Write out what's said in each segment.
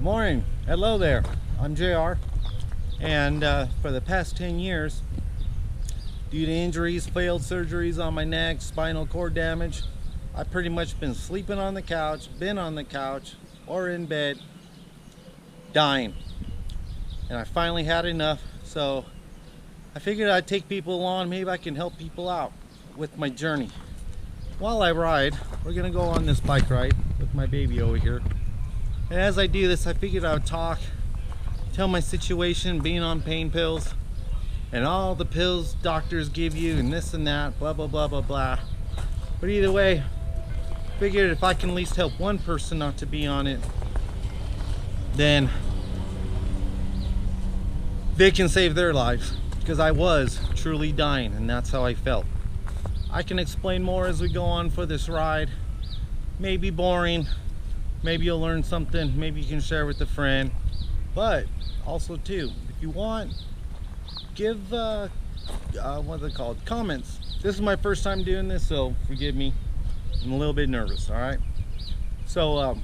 morning. Hello there. I'm JR, and for the past 10 years, due to injuries, failed surgeries on my neck, spinal cord damage, I've pretty much been sleeping on the couch, or in bed, dying. And I finally had enough, so I figured I'd take people along. Maybe I can help people out with my journey. While I ride, we're gonna go on this bike ride with my baby over here. And as I do this, I figured I would talk, tell my situation, being on pain pills, and all the pills doctors give you, and this and that, blah, blah, blah, blah, blah. But either way, figured if I can at least help one person not to be on it, then they can save their lives, because I was truly dying, and that's how I felt. I can explain more as we go on for this ride. Maybe boring, maybe you'll learn something, maybe you can share with a friend. But also too, if you want, give what are they called, comments. This is my first time doing this, so forgive me, I'm a little bit nervous. All right, so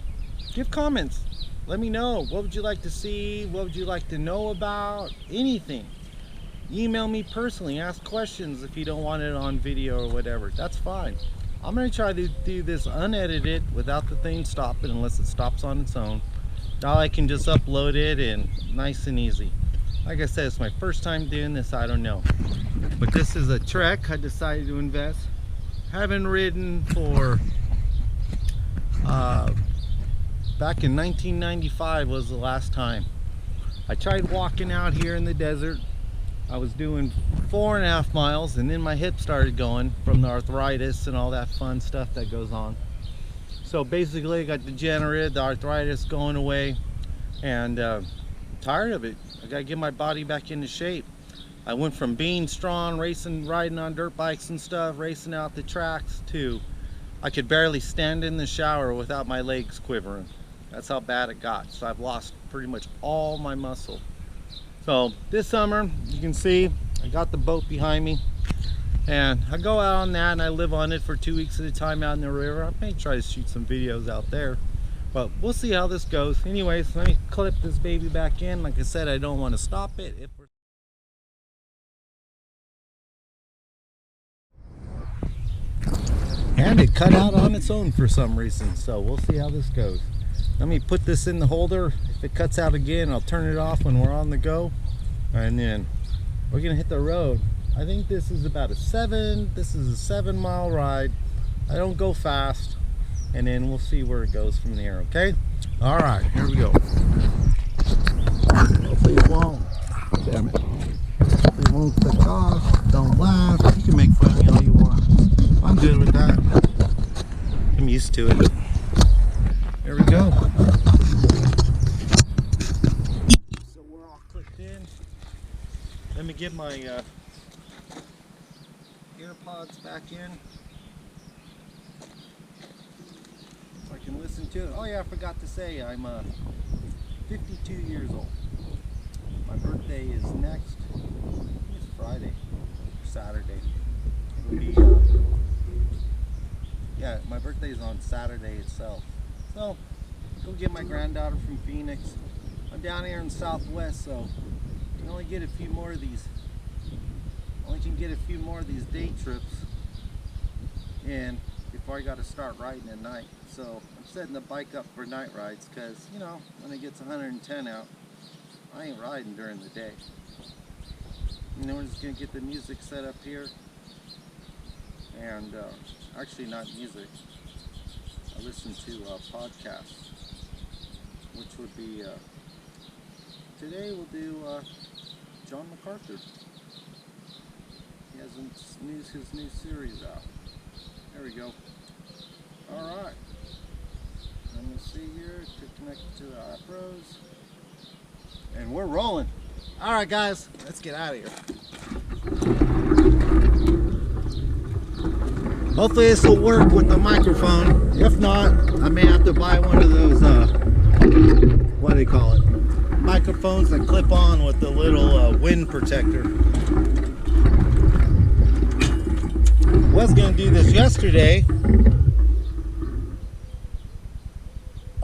give comments, let me know what would you like to see, what would you like to know about, anything. Email me personally, ask questions if you don't want it on video or whatever, that's fine. I'm going to try to do this unedited without the thing stopping, unless it stops on its own. Now I can just upload it and nice and easy. Like I said, it's my first time doing this, I don't know. But this is a trek I decided to invest. Haven't ridden for, back in 1995 was the last time. I tried walking out here in the desert. I was doing 4.5 miles, and then my hip started going from the arthritis and all that fun stuff that goes on. So basically I got degenerated, the arthritis going away, and tired of it. I gotta get my body back into shape. I went from being strong, racing, riding on dirt bikes and stuff, racing out the tracks, to I could barely stand in the shower without my legs quivering. That's how bad it got. So I've lost pretty much all my muscle. So this summer, you can see I got the boat behind me, and I go out on that and I live on it for 2 weeks at a time out in the river. I may try to shoot some videos out there, but we'll see how this goes. Anyways, let me clip this baby back in. Like I said, I don't want to stop it. And it cut out on its own for some reason, so we'll see how this goes. Let me put this in the holder. If it cuts out again, I'll turn it off when we're on the go, and then we're gonna hit the road. I think this is about a 7-mile ride. I don't go fast, and then we'll see where it goes from there. Okay, all right, here we go. Hopefully it won't, damn it, hopefully it won't click off. Don't laugh, you can make fun of me all you want, I'm good with that, I'm used to it. There we go. So we're all clicked in. Let me get my AirPods back in so I can listen to it. Oh yeah, I forgot to say, I'm 52 years old. My birthday is next, I think it's Friday or Saturday. It'll be, yeah, my birthday is on Saturday itself. So, go get my granddaughter from Phoenix. I'm down here in Southwest, so I can only get a few more of these. Day trips in before I got to start riding at night. So I'm setting the bike up for night rides, because you know, when it gets 110 out, I ain't riding during the day. You know, we're just gonna get the music set up here, and actually not music. I listen to podcasts, which would be, today we'll do John MacArthur. He hasn't his new series out. There we go. Alright. Let me see here to connect to our pros. And we're rolling. Alright guys, let's get out of here. Hopefully this will work with the microphone. If not, I may have to buy one of those, what do they call it? Microphones that clip on with the little wind protector. Was going to do this yesterday,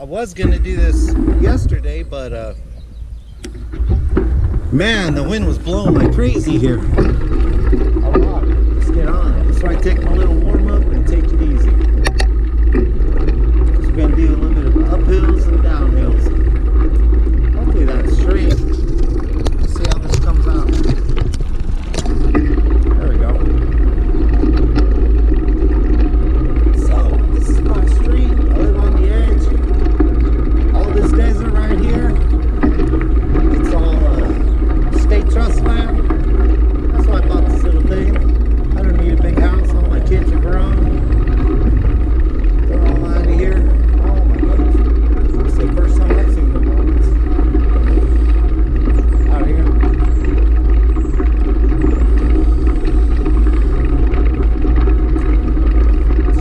I was gonna do this yesterday, but man, the wind was blowing like crazy here. A lot. Let's get on. So I take my little warm up and take it easy. Just gonna do a little bit of uphills and downhills. Hopefully that's straight. Let's see how this comes out. There we go. So this is my street. I live on the edge. All this desert right here. It's all state trust land. That's why I bought this little thing. I don't need a big house. All my kids are grown. They're all out of here. Oh my goodness. It's the first time I've seen the Mormons out here.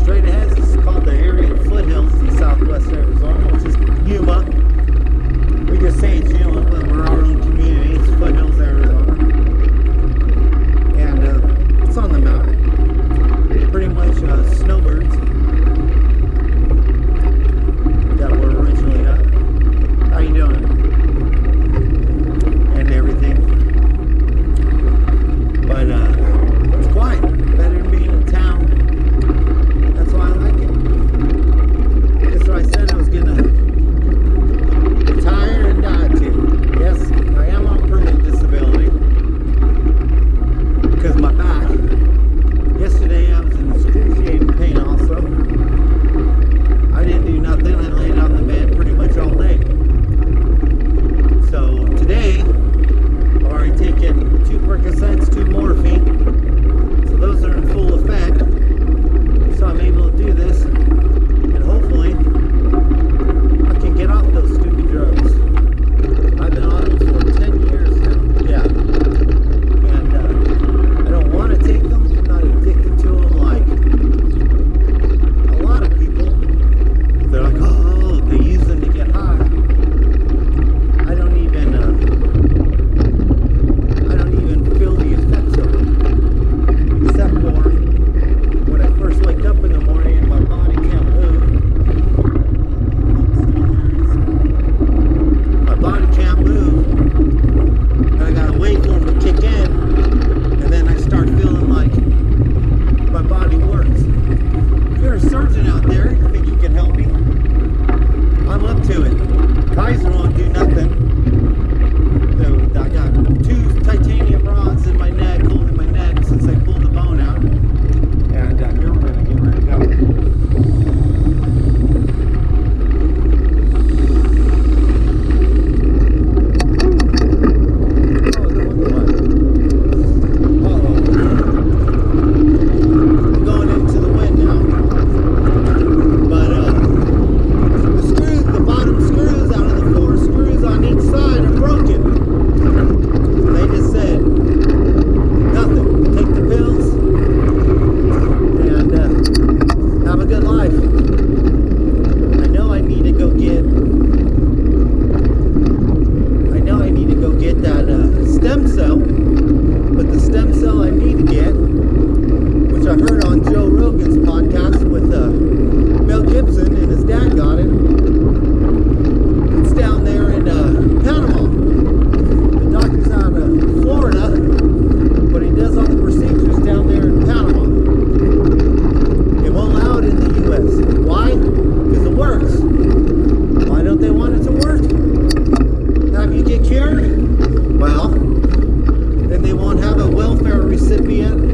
Straight ahead, this is called the area of foothills in southwest Arizona, which is Yuma. We just say it's Yuma, but we're our own community. It's foothills, Arizona. And it's on the mountain. Pretty much snowbirds that were originally up. How you doing? And everything. But it's quiet. Better than being in town. That's why I like it. That's what I said I was gonna retire and die to. Yes, I am on permanent disability because my back. Yesterday I was in excruciating pain also. I didn't do nothing. I laid on the bed pretty much all day. So today I've already taken 2 Percocets, 2 morphine. So those are in full effect. So I'm able to do this. And hopefully I can get off those stupid drugs. I've been on them for 10 years now. Yeah. And I don't want to take them. I'm not addicted to them like a lot of people. They're like, oh, they use them to get high. I don't even feel the effects of them. Except for when I first wake up in the morning and my body can't move. My body can't move. And I gotta wait for them to kick in. And then I start feeling like my body works. If you're a surgeon out there, you think you can help me? I'm up to it. Kaiser won't do nothing. Dude, I got 2 titanium rods in my neck, holding my neck since I pulled the bone out. And here we're gonna get ready to go. I'm going into the wind now. But the bottom screws out of the 4 screws on each side are broken. They just said nothing. Take the pills and have a good life. I know I need to go get that stem cell, but the stem cell I need to get, which I heard on Joe Rogan's podcast with Mel Gibson, and his dad got it. It's down there in Panama. The doctor's out of Florida, but he does all the procedures down there in Panama. They won't allow it in the U.S. Why? Because it works. Why don't they want it to work? Have you get cured? Well, then they won't have a welfare recipient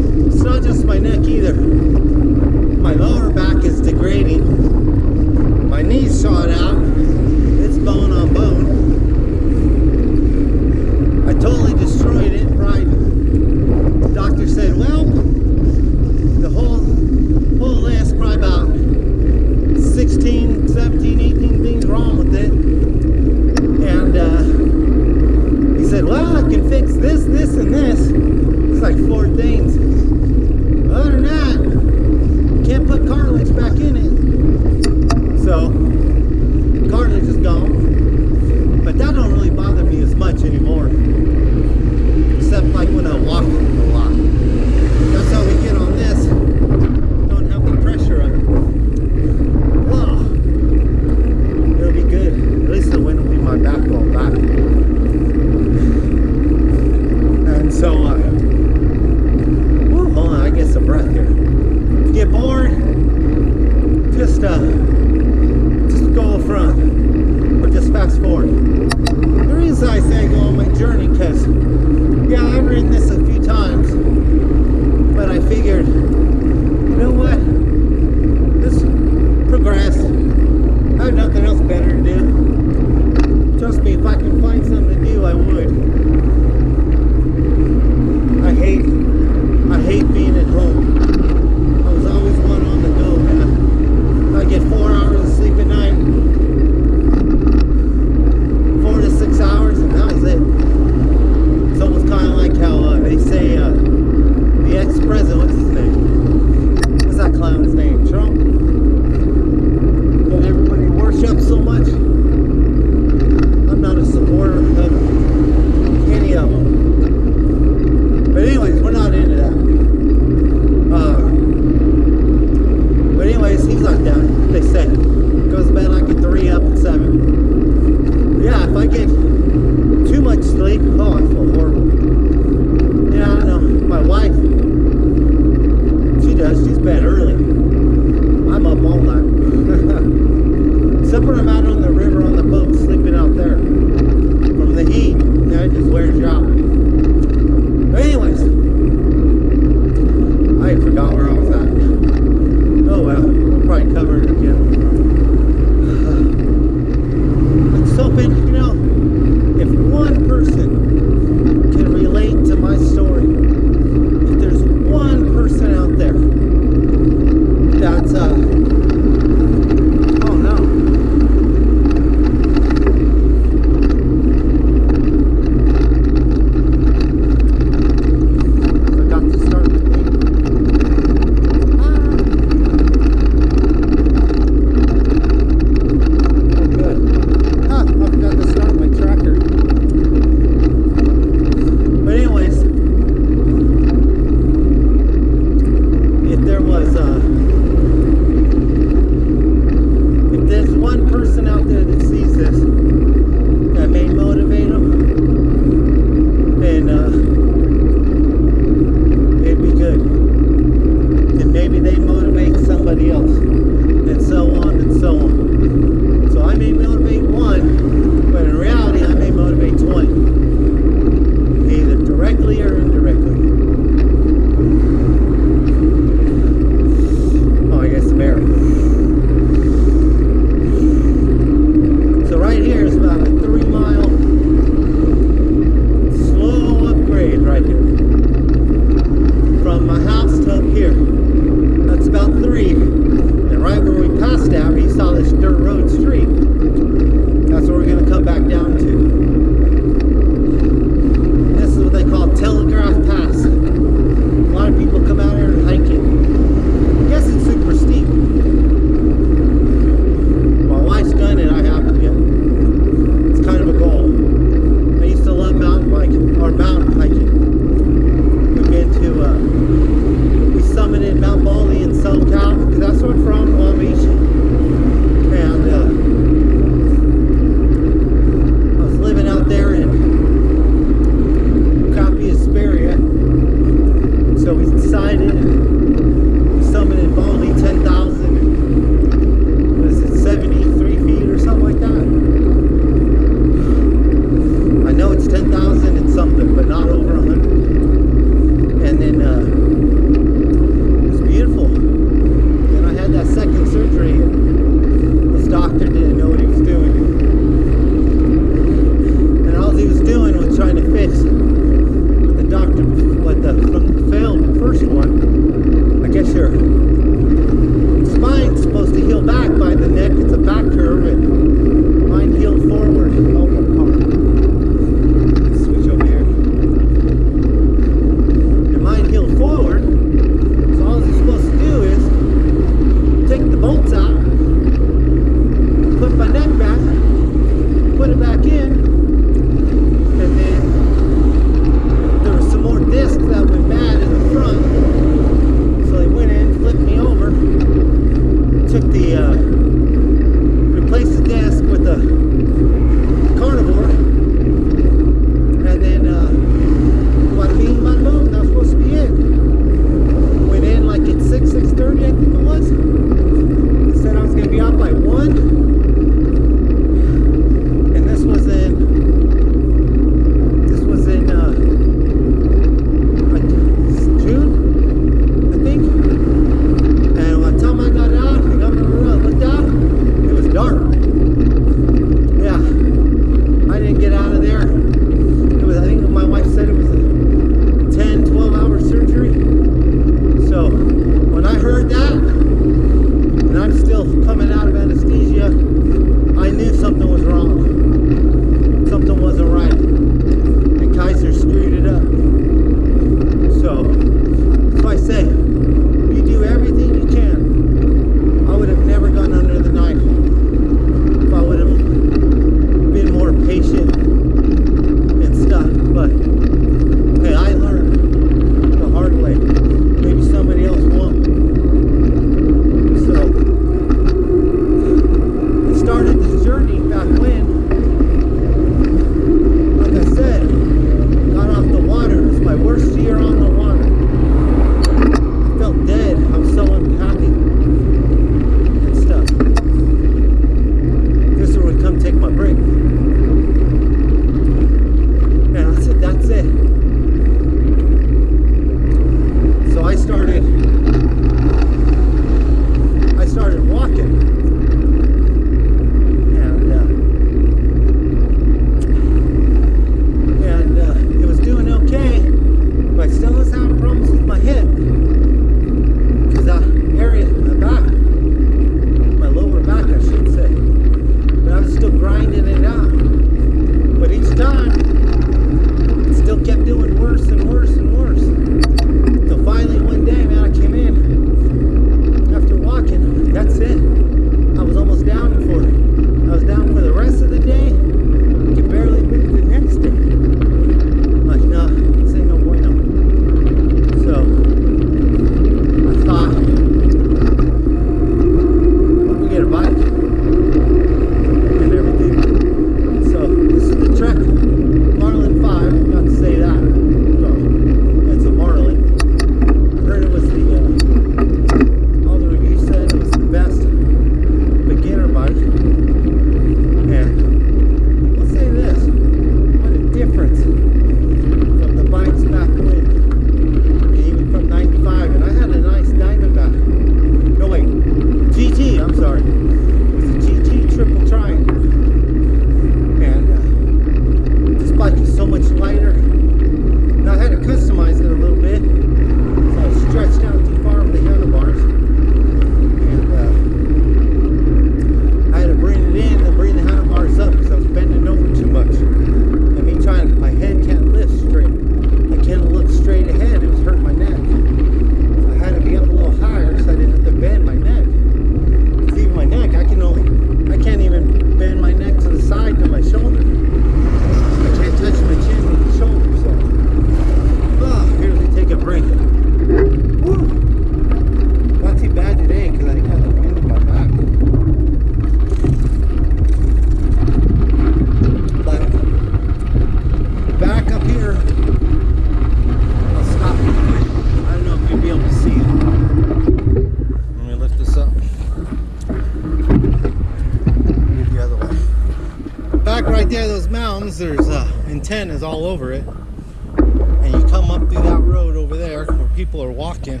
once there's intent is all over it, and you come up through that road over there where people are walking,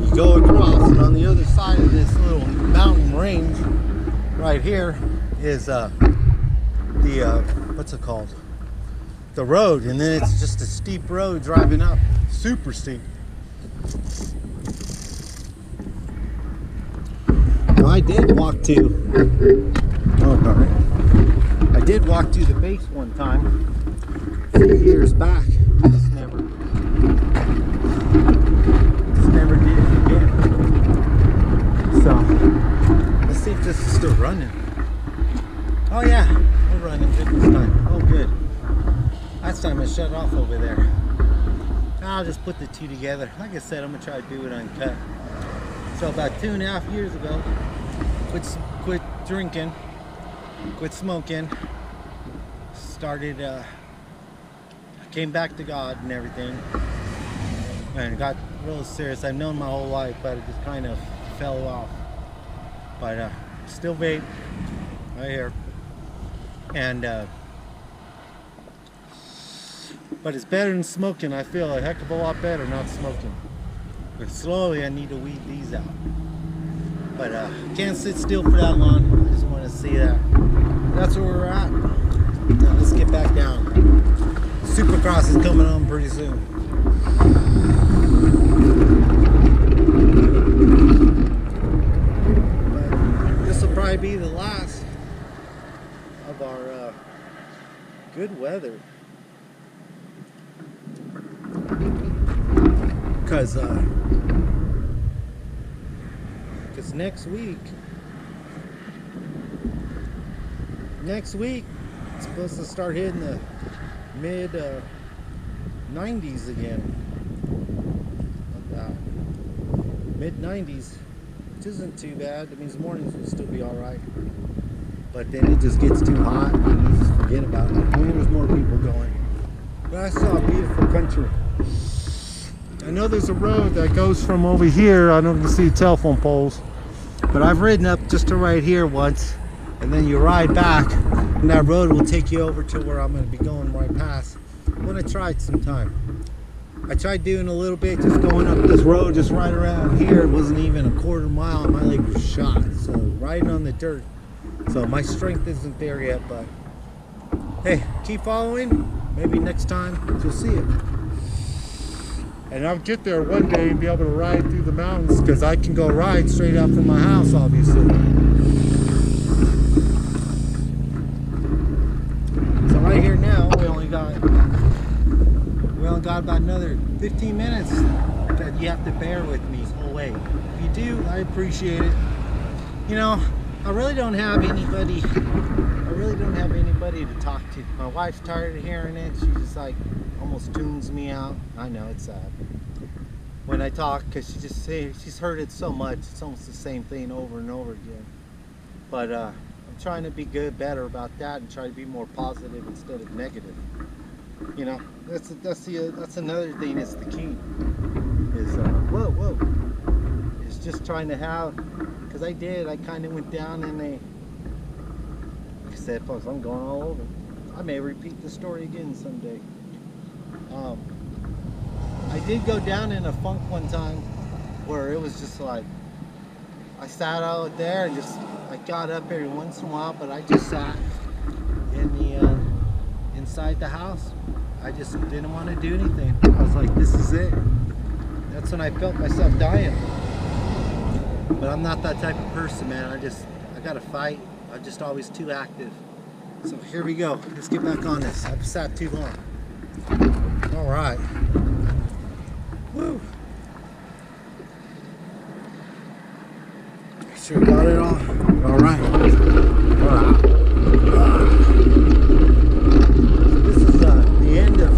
you go across, and on the other side of this little mountain range right here is the what's it called? The road, and then it's just a steep road driving up, super steep. Well, I did walk to, oh darn it, I did walk to the base one time a few years back. Just never did it again. So let's see if this is still running. Oh yeah, we're running good this time. Oh good. Last time I shut off over there. I'll just put the two together. Like I said, I'm gonna try to do it uncut. So about 2.5 years ago, quit drinking, quit smoking, started, came back to God and everything, and got real serious. I've known my whole life, but it just kind of fell off. But still vape right here, and but it's better than smoking. I feel a heck of a lot better not smoking. But slowly I need to weed these out. But can't sit still for that long. I just want to see that. That's where we're at. Now let's get back down. Supercross is coming on pretty soon. But this will probably be the last of our good weather. Because next week it's supposed to start hitting the mid 90s again. About mid 90s, which isn't too bad. That means mornings will still be all right, but then it just gets too hot and you just forget about it. I mean, there's more people going, but I saw a beautiful country. I know there's a road that goes from over here. I don't see telephone poles, but I've ridden up just to right here once, and then you ride back, and that road will take you over to where I'm going to be going right past. I'm going to try it sometime. I tried doing a little bit, just going up this road, just right around here. It wasn't even a quarter mile, and my leg was shot. So riding on the dirt. So my strength isn't there yet, but hey, keep following. Maybe next time you'll see it. And I'll get there one day and be able to ride through the mountains, because I can go ride straight out from my house, obviously. So right here now, we only got about another 15 minutes that you have to bear with me the whole way. If you do, I appreciate it. You know, I really don't have anybody to talk to. My wife's tired of hearing it. She just like almost tunes me out. I know it's sad when I talk, because she's heard it so much. It's almost the same thing over and over again. But I'm trying to be better about that, and try to be more positive instead of negative. You know, that's another thing. It's the key. Is It's just trying to have, because I kind of went down in a, like I said, folks, I'm going all over. I may repeat the story again someday. I did go down in a funk one time where it was just like, I sat out there and I got up every once in a while, but I just sat in the inside the house. I just didn't want to do anything. I was like, this is it. That's when I felt myself dying. But I'm not that type of person, man. I gotta fight. I'm just always too active. So here we go. Let's get back on this. I've sat too long. All right. Woo. Make sure we got it all. All right. This is the end of.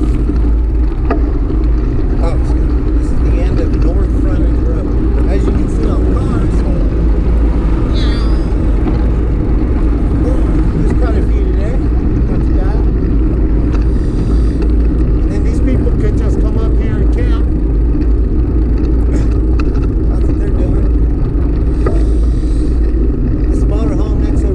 Oh, this is the end of North Frontage Road. As you can see on cars. There's quite a few today. Not too bad. And then these people could just come up here and camp. That's what they're doing. This motorhome next to the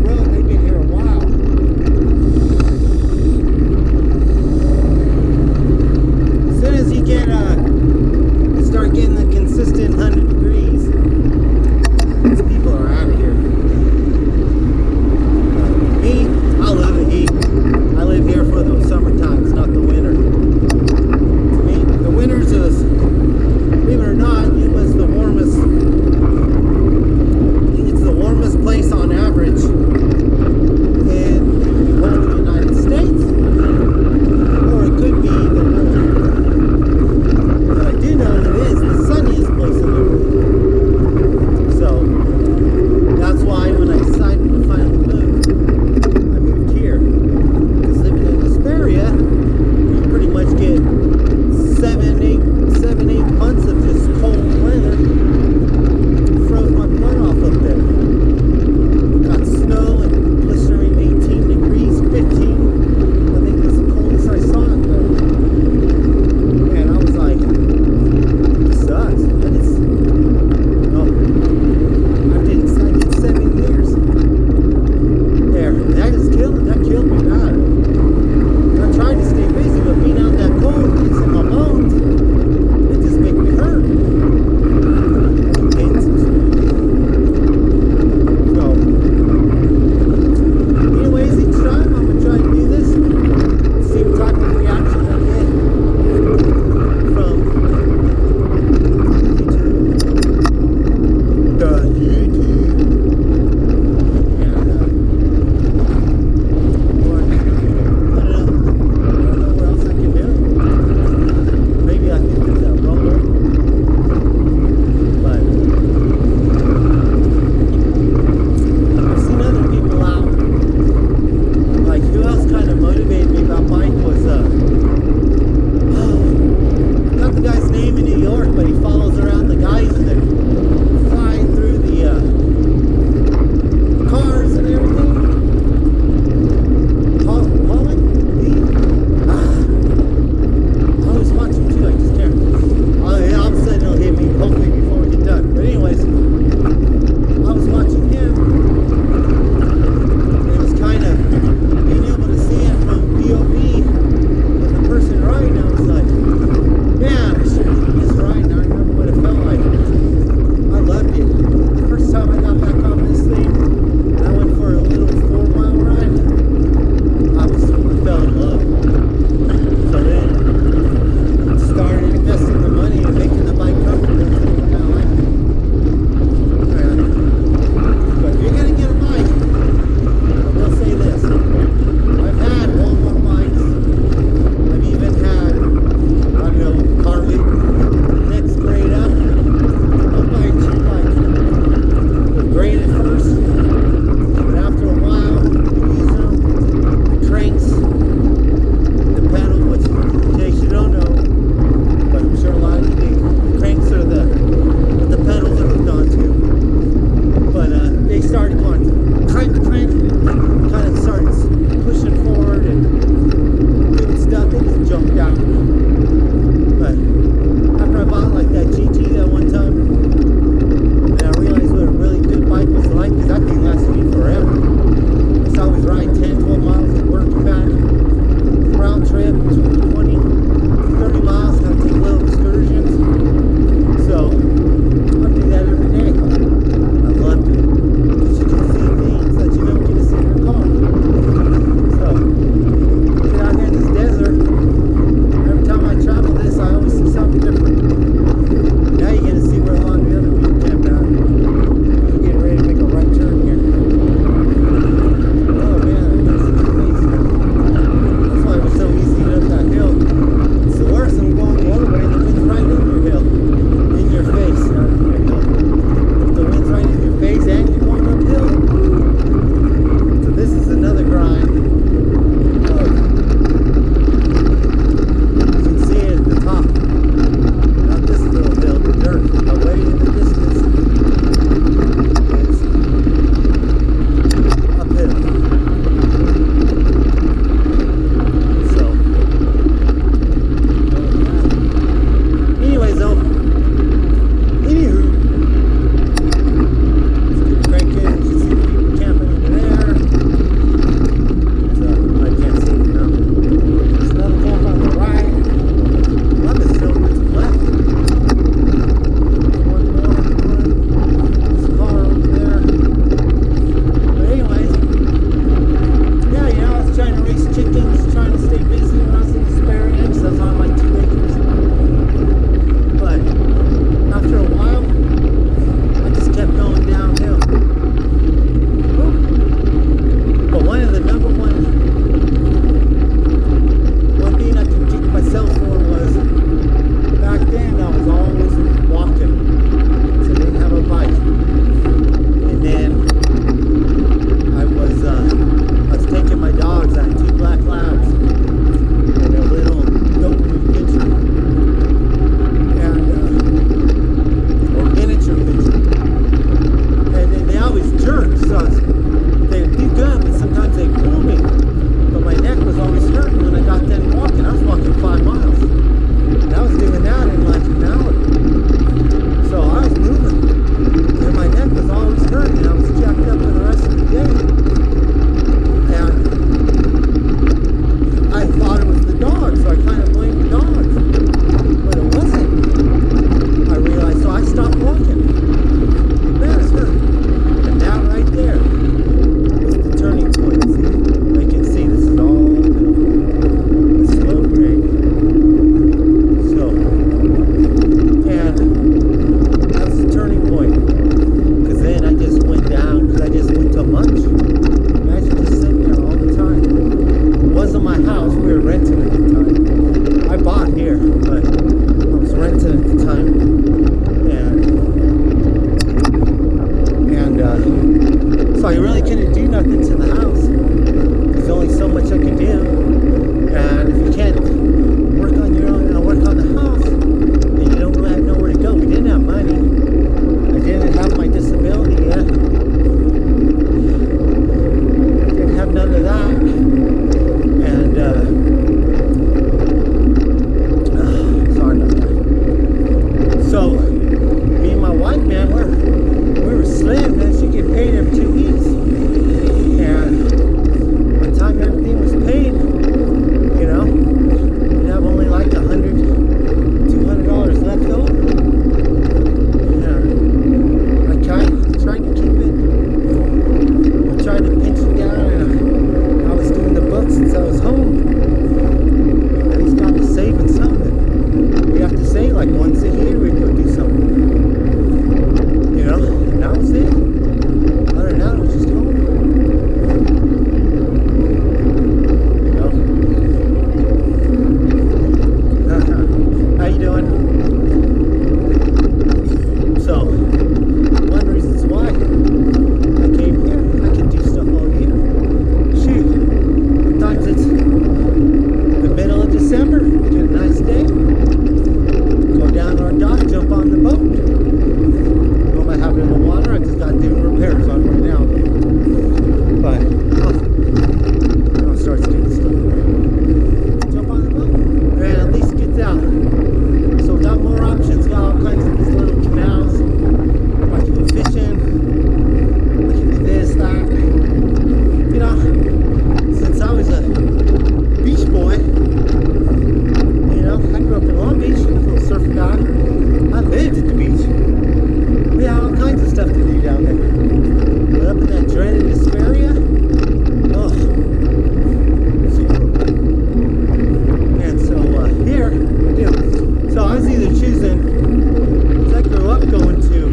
reason is I grew up going to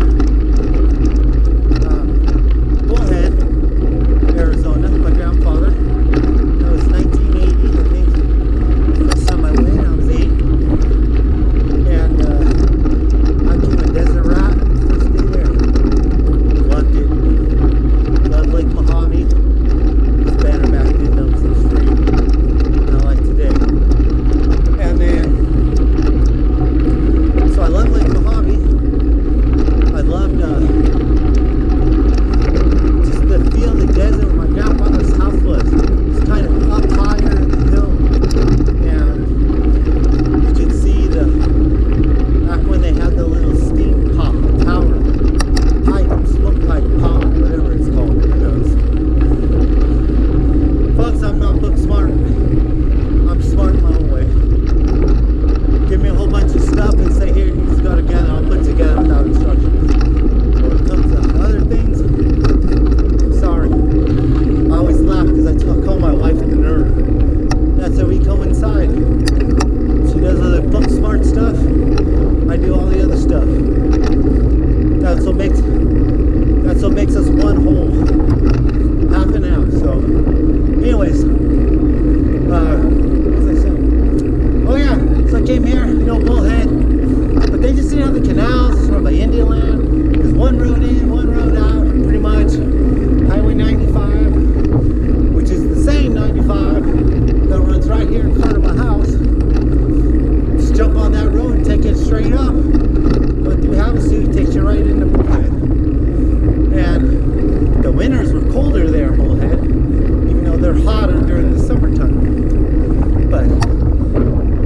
Bullhead, Arizona. My grandfather. That was 1980, I think. The first time I went, I was 8. And I became a desert rat first day there. Loved it. Loved Lake Mojave. It was better back then, though, because it was free. Not like today. And then, so I love Lake Mojave. I loved just the feel of the desert where my grandfather's house was. It's kind of up higher in the hill, and you could see back when they had the little steam pop tower, pipe, smoke pipe pop, whatever it's called, who knows. Folks, I'm not book smart. I'm smart my own way. Give me a whole bunch of stuff and say, here, you just go together. I'll put together without instructions. When it comes to other things, sorry. I always laugh because I call my wife the nerd. That's how we coincide. She does all the book smart stuff. I do all the other stuff. That's what makes us one whole. Half and half. So, anyways, what was I saying? Oh yeah, so I came here, Bullhead, but they just didn't have the canals. It's run by Indian land. There's one road in, one road out, pretty much. Highway 95, which is the same 95 that runs right here in front of my house. Just jump on that road and take it straight up. Go through Havasu, takes you right into Bullhead. And the winters were colder there in Bullhead, even though they're hotter during the summertime. But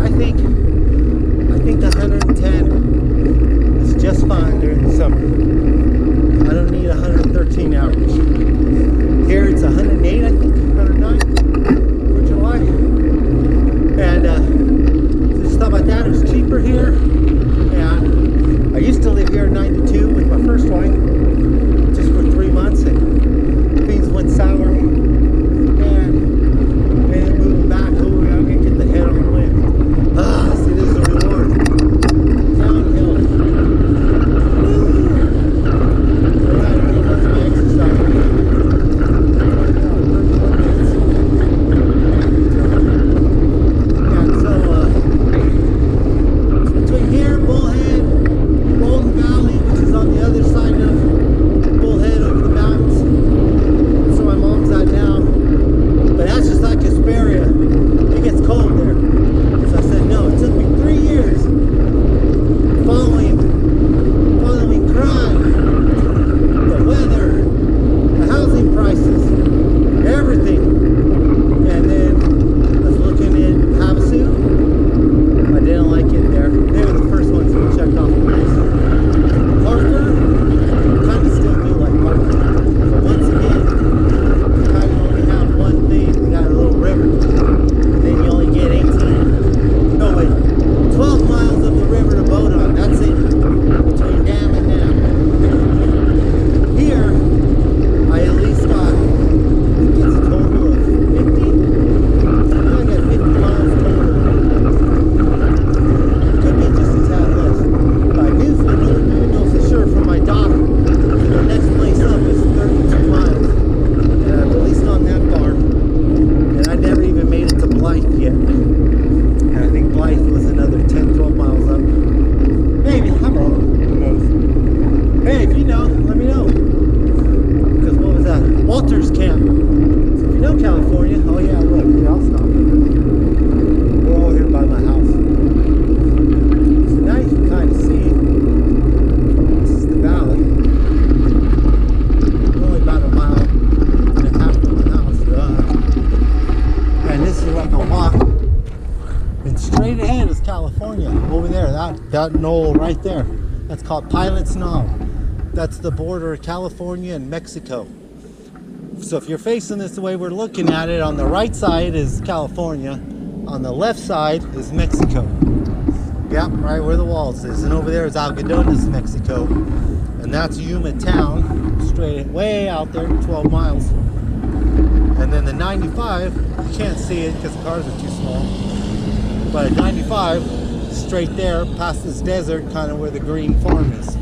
I think 110 is just fine during the summer. I don't need 113 average. Here it's 108, I think, 109 for July. And so just thought about that. It was cheaper here. And I used to live here in 92 with my first wife, just for 3 months, and things went sour. And then moving back, I'm gonna get the head on the wind. See, this is the reward. Downhill. That's my exercise. And so, between here, Bullhead, Golden Valley, which is on the other side of Bullhead over the mountains. That's where my mom's at now. But that's just like Hesperia. It gets cold there. So I said, no, it took me 3 years following crime, the weather, the housing prices, everything. And then I was looking in Havasu. I didn't like it there. They were the first ones who checked off the list. Parker, kind of still do like Parker. But once again, you kind of only have one thing. You got a little river. And then you only get 12 miles of the river to boat on. That's it. Between dam and dam. Here, I at least got, I think it's a total of 50. I got 50 miles total. Could be just a tad less. But I know for sure from my daughter. The next place up is 32 miles. And I've at least gone that far. And I never even made it to Blythe yet. And I think Blythe was another 10, 12 miles up. Maybe, I'm wrong. Who knows? Hey, if you know, let me know. Because what was that? Walter's Camp. So if you know California, oh yeah, look, yeah, I'll stop. We're over here by my house. So now you can kind of see, this is the valley. Only about a mile and a half from the house. And this is like a walk. And straight ahead is California. Over there, that knoll right there. That's called Pilot's Knob. That's the border of California and Mexico. So if you're facing this the way we're looking at it, on the right side is California. On the left side is Mexico. Yep, right where the walls is. And over there is Algodones, Mexico. And that's Yuma town, straight way out there, 12 miles. And then the 95, you can't see it because the cars are too small. But 95 straight there past this desert, kind of where the green farm is.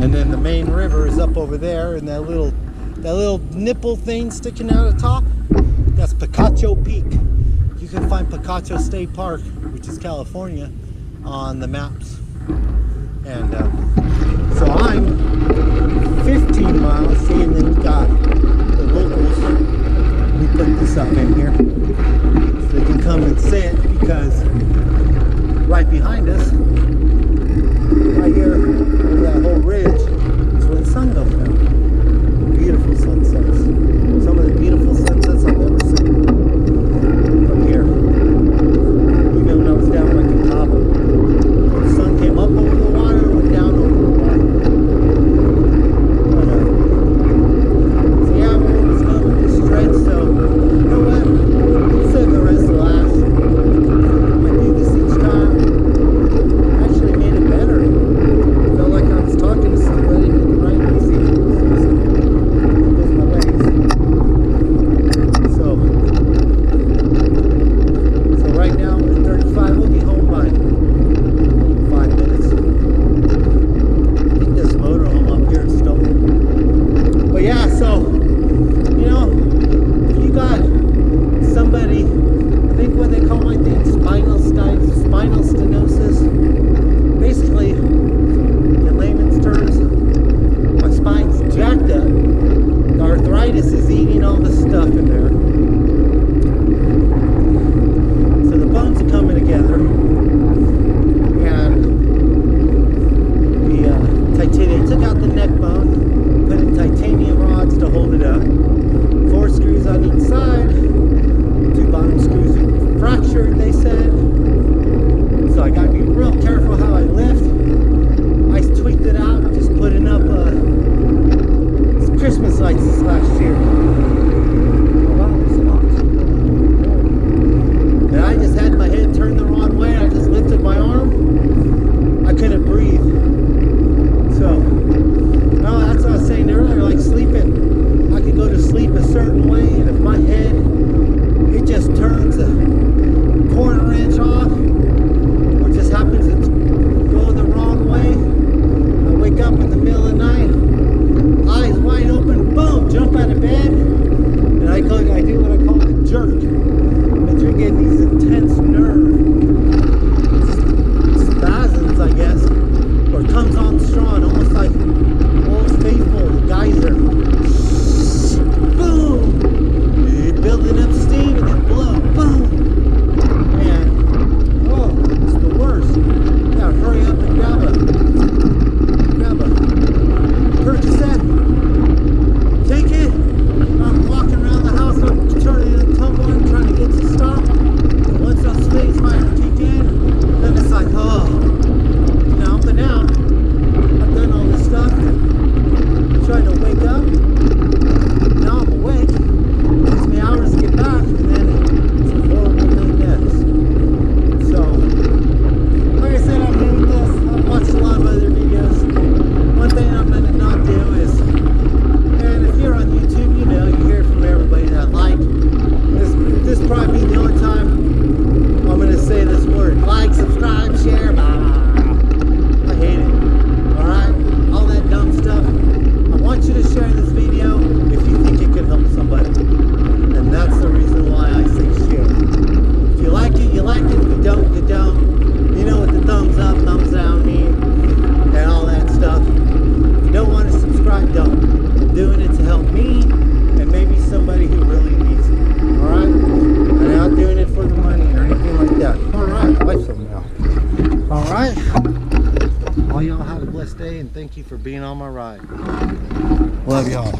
And then the main river is up over there, and that little nipple thing sticking out of the top, that's Picacho Peak. You can find Picacho State Park, which is California, on the maps. And so I'm 15 miles, see, and then we got the locals. We put this up in here so they can come and see it, because right behind us, right here, over that whole ridge, is where the sun goes down. Beautiful sunsets. Some of the beautiful sunsets I've ever seen from here. Even when I was down like in Cabo, the sun came up over the water, went down over the water. But, so yeah, we're almost done with this stretch, so you know what? Let's save the rest to last. I might do this each time. I actually made it better. I felt like I was talking to somebody and it right easy. Those my legs. So right now we're at 35. We'll be home by 5 minutes. I think this motorhome up here is stolen. But yeah, so you know, if you got somebody, I think what they call my thing, spinal stenosis. Basically, in layman's terms, my spine's jacked up. The arthritis is eating all the stuff in there. So the bones are coming together. And the titanium, took out the neck bone, put in titanium rods to hold it up. 4 screws on each side. 2 bottom screws are fractured, they said. So I gotta be real careful how I lift. I tweaked it out, just putting up Christmas lights this last year. Oh wow, there's a lot. And I just had my head turned the wrong way. I just lifted my arm. I couldn't breathe. So, no, that's what I was saying earlier, like sleeping. I could go to sleep a certain way, and if my head, it just turns a quarter inch off, or just happens to go the wrong way, I wake up in the middle of the night, eyes wide open, boom, jump out of bed, and I do what I call a jerk. But you're getting these intense nerve spasms, I guess, or it comes on strong, almost like Old Faithful geyser. Boom! You're building up steam and then blow. Boom! And oh, it's the worst. You gotta hurry up and grab a Percocet. Take it. I'm walking around the house, I'm turning and tumbling, trying to get to stop. And once those phase fires kick in, then it's like, oh, now, but now I've done all this stuff. I'm trying to wake up. Now I'm awake. It takes me hours to get back, and then it's a horrible thing next. So, like I said, I'm doing this. I've watched a lot of other videos. One thing I'm going to not do is, and if you're on YouTube, you know, you hear from everybody that like. This probably be the only time I'm going to say this word. Like, subscribe, share, blah, blah, blah. I hate it. Alright? All that dumb stuff. I want you to share this video if you think it can help somebody. And that's the reason why I say share. If you like it, you like it. If you don't, you don't. You know what the thumbs up, thumbs down mean, and all that stuff. If you don't want to subscribe, don't. I'm doing it to help me and maybe somebody who really needs it. Alright? I'm not doing it for the money or anything like that. Alright, I like something now. Alright? All y'all have a blessed day, and thank you for being on my ride. Love y'all.